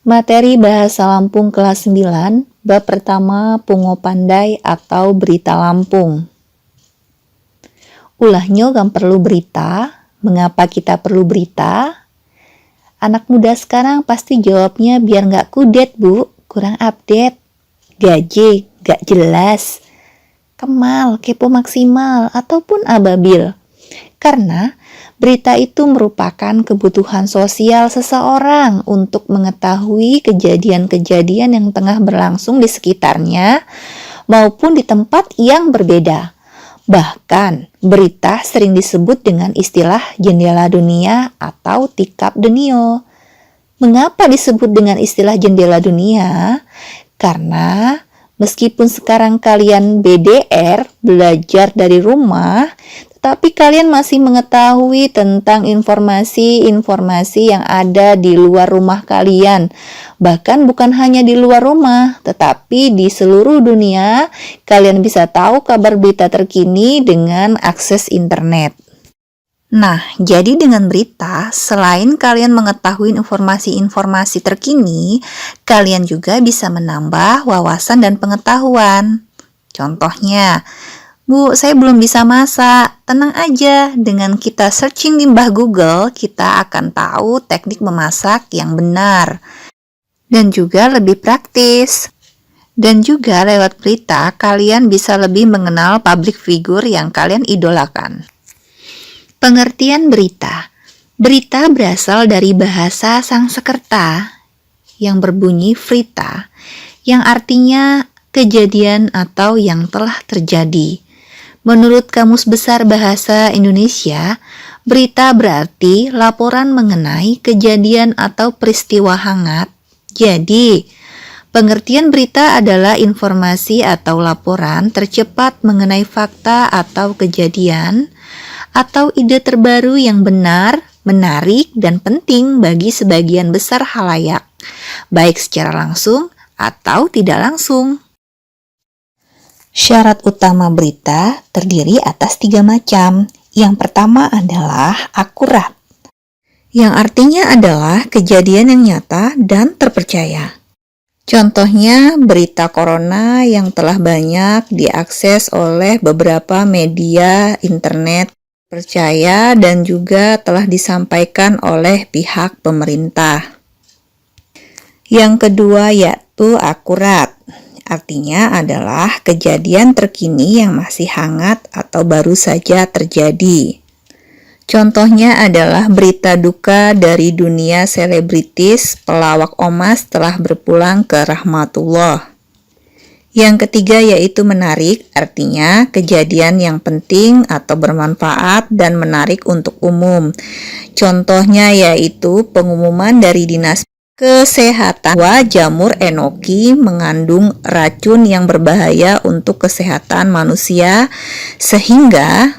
Materi Bahasa Lampung kelas 9, bab pertama Pungo Pandai atau Berita Lampung. Ulahnya gam perlu berita, mengapa kita perlu berita? Anak muda sekarang pasti jawabnya biar nggak kudet bu, kurang update, gaje, gak jelas, kemal, kepo maksimal, ataupun ababil. Karena berita itu merupakan kebutuhan sosial seseorang untuk mengetahui kejadian-kejadian yang tengah berlangsung di sekitarnya maupun di tempat yang berbeda. Bahkan, berita sering disebut dengan istilah jendela dunia atau tikap denio. Mengapa disebut dengan istilah jendela dunia? Karena meskipun sekarang kalian BDR, belajar dari rumah, tetapi kalian masih mengetahui tentang informasi-informasi yang ada di luar rumah kalian. Bahkan bukan hanya di luar rumah, tetapi di seluruh dunia, kalian bisa tahu kabar berita terkini dengan akses internet. Nah, jadi dengan berita, selain kalian mengetahui informasi-informasi terkini, kalian juga bisa menambah wawasan dan pengetahuan. Contohnya, Bu, saya belum bisa masak. Tenang aja, dengan kita searching di Mbah Google, kita akan tahu teknik memasak yang benar. Dan juga lebih praktis. Dan juga lewat berita, kalian bisa lebih mengenal public figure yang kalian idolakan. Pengertian berita. Berita berasal dari bahasa Sanskerta yang berbunyi vrita, yang artinya kejadian atau yang telah terjadi. Menurut Kamus Besar Bahasa Indonesia, berita berarti laporan mengenai kejadian atau peristiwa hangat. Jadi, pengertian berita adalah informasi atau laporan tercepat mengenai fakta atau kejadian, atau ide terbaru yang benar, menarik, dan penting bagi sebagian besar khalayak, baik secara langsung atau tidak langsung. Syarat utama berita terdiri atas 3 macam. Yang pertama adalah akurat, yang artinya adalah kejadian yang nyata dan terpercaya. Contohnya berita corona yang telah banyak diakses oleh beberapa media internet percaya dan juga telah disampaikan oleh pihak pemerintah. Yang kedua yaitu akurat. Artinya adalah kejadian terkini yang masih hangat atau baru saja terjadi. Contohnya adalah berita duka dari dunia selebritis pelawak Omas telah berpulang ke rahmatullah. Yang ketiga yaitu menarik, artinya kejadian yang penting atau bermanfaat dan menarik untuk umum. Contohnya yaitu pengumuman dari Dinas Kesehatan bahwa jamur enoki mengandung racun yang berbahaya untuk kesehatan manusia sehingga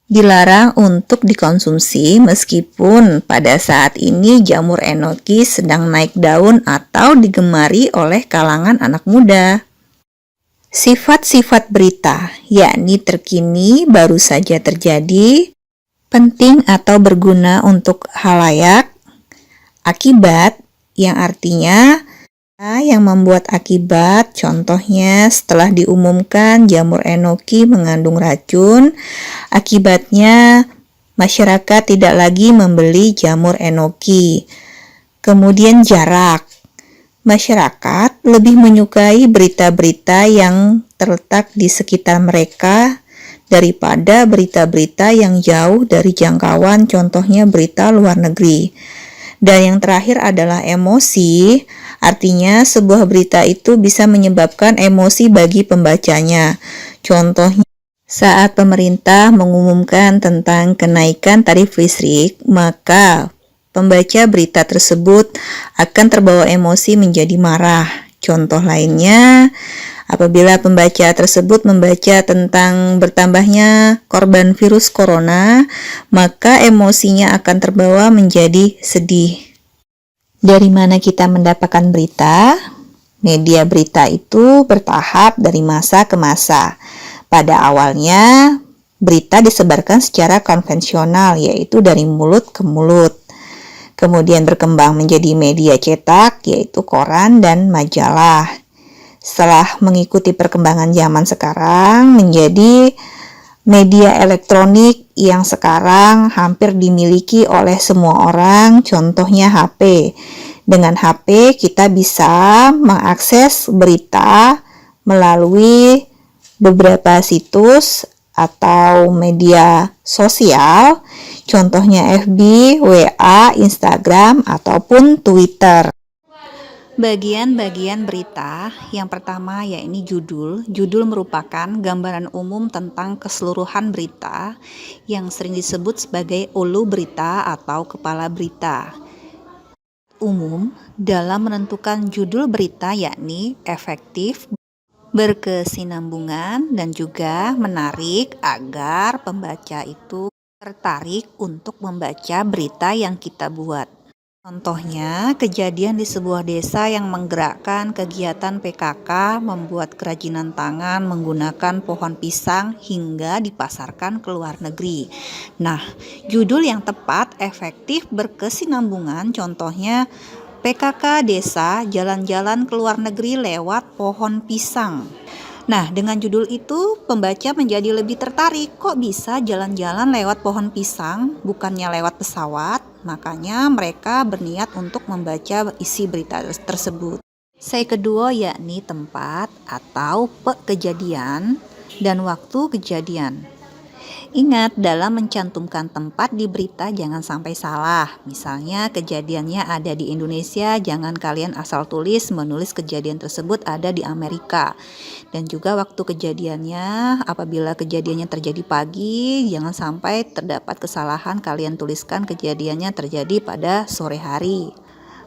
dilarang untuk dikonsumsi meskipun pada saat ini jamur enoki sedang naik daun atau digemari oleh kalangan anak muda. Sifat-sifat berita, yakni terkini, baru saja terjadi, penting atau berguna untuk khalayak, akibat, yang artinya yang membuat akibat, contohnya setelah diumumkan jamur enoki mengandung racun, akibatnya masyarakat tidak lagi membeli jamur enoki. Kemudian jarak, masyarakat lebih menyukai berita-berita yang terletak di sekitar mereka daripada berita-berita yang jauh dari jangkauan, contohnya berita luar negeri. Dan yang terakhir adalah emosi, artinya sebuah berita itu bisa menyebabkan emosi bagi pembacanya. Contohnya, saat pemerintah mengumumkan tentang kenaikan tarif listrik, maka pembaca berita tersebut akan terbawa emosi menjadi marah. Contoh lainnya, apabila pembaca tersebut membaca tentang bertambahnya korban virus corona, maka emosinya akan terbawa menjadi sedih. Dari mana kita mendapatkan berita? Media berita itu bertahap dari masa ke masa. Pada awalnya, berita disebarkan secara konvensional, yaitu dari mulut ke mulut. kemudian berkembang menjadi media cetak, yaitu koran dan majalah. Setelah mengikuti perkembangan zaman sekarang, menjadi media elektronik yang sekarang hampir dimiliki oleh semua orang, contohnya HP. Dengan HP kita bisa mengakses berita melalui beberapa situs atau media sosial, contohnya FB, WA, Instagram, ataupun Twitter. Bagian-bagian berita, yang pertama yakni judul. Judul merupakan gambaran umum tentang keseluruhan berita yang sering disebut sebagai ulu berita atau kepala berita. Umum dalam menentukan judul berita yakni efektif, berkesinambungan, dan juga menarik agar pembaca itu tertarik untuk membaca berita yang kita buat. Contohnya, kejadian di sebuah desa yang menggerakkan kegiatan PKK membuat kerajinan tangan menggunakan pohon pisang hingga dipasarkan ke luar negeri. Nah, judul yang tepat, efektif, berkesinambungan, contohnya PKK desa jalan-jalan ke luar negeri lewat pohon pisang. Nah, dengan judul itu pembaca menjadi lebih tertarik, kok bisa jalan-jalan lewat pohon pisang bukannya lewat pesawat. Makanya mereka berniat untuk membaca isi berita tersebut. Yang kedua yakni tempat atau kejadian dan waktu kejadian. Ingat, dalam mencantumkan tempat di berita jangan sampai salah. Misalnya kejadiannya ada di Indonesia, jangan kalian asal tulis menulis kejadian tersebut ada di Amerika. Dan juga waktu kejadiannya, apabila kejadiannya terjadi pagi, jangan sampai terdapat kesalahan kalian tuliskan kejadiannya terjadi pada sore hari.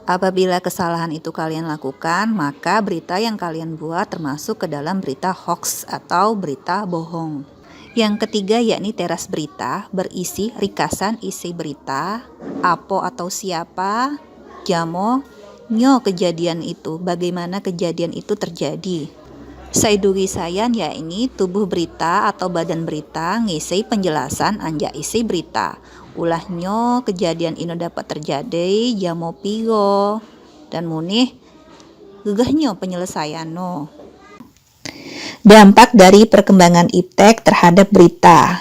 Apabila kesalahan itu kalian lakukan, maka berita yang kalian buat termasuk ke dalam berita hoax atau berita bohong. Yang ketiga yakni teras berita, berisi rikasan isi berita, apo atau siapa, jamo, nyo kejadian itu, bagaimana kejadian itu terjadi. Saidugi sayan yakni tubuh berita atau badan berita ngisi penjelasan anja isi berita. Ulahnya kejadian ini dapat terjadi jamo pigo dan munih gegahnya penyelesaian no. Dampak dari perkembangan iptek terhadap berita.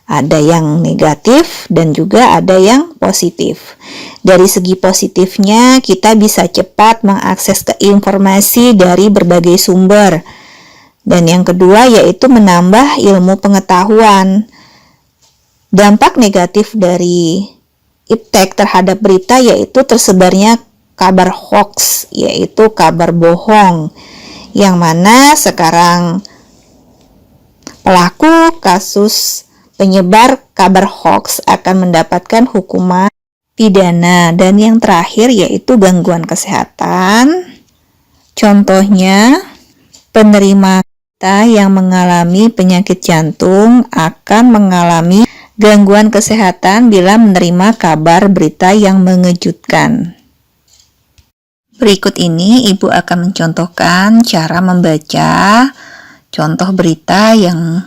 Ada yang negatif dan juga ada yang positif. Dari segi positifnya, kita bisa cepat mengakses ke informasi dari berbagai sumber. Dan yang kedua yaitu menambah ilmu pengetahuan. Dampak negatif dari iptek terhadap berita yaitu tersebarnya kabar hoax, yaitu kabar bohong. Yang mana sekarang pelaku kasus penyebar kabar hoax akan mendapatkan hukuman pidana. Dan yang terakhir yaitu gangguan kesehatan. Contohnya, penerima kita yang mengalami penyakit jantung akan mengalami gangguan kesehatan bila menerima kabar berita yang mengejutkan. Berikut ini Ibu akan mencontohkan cara membaca contoh berita yang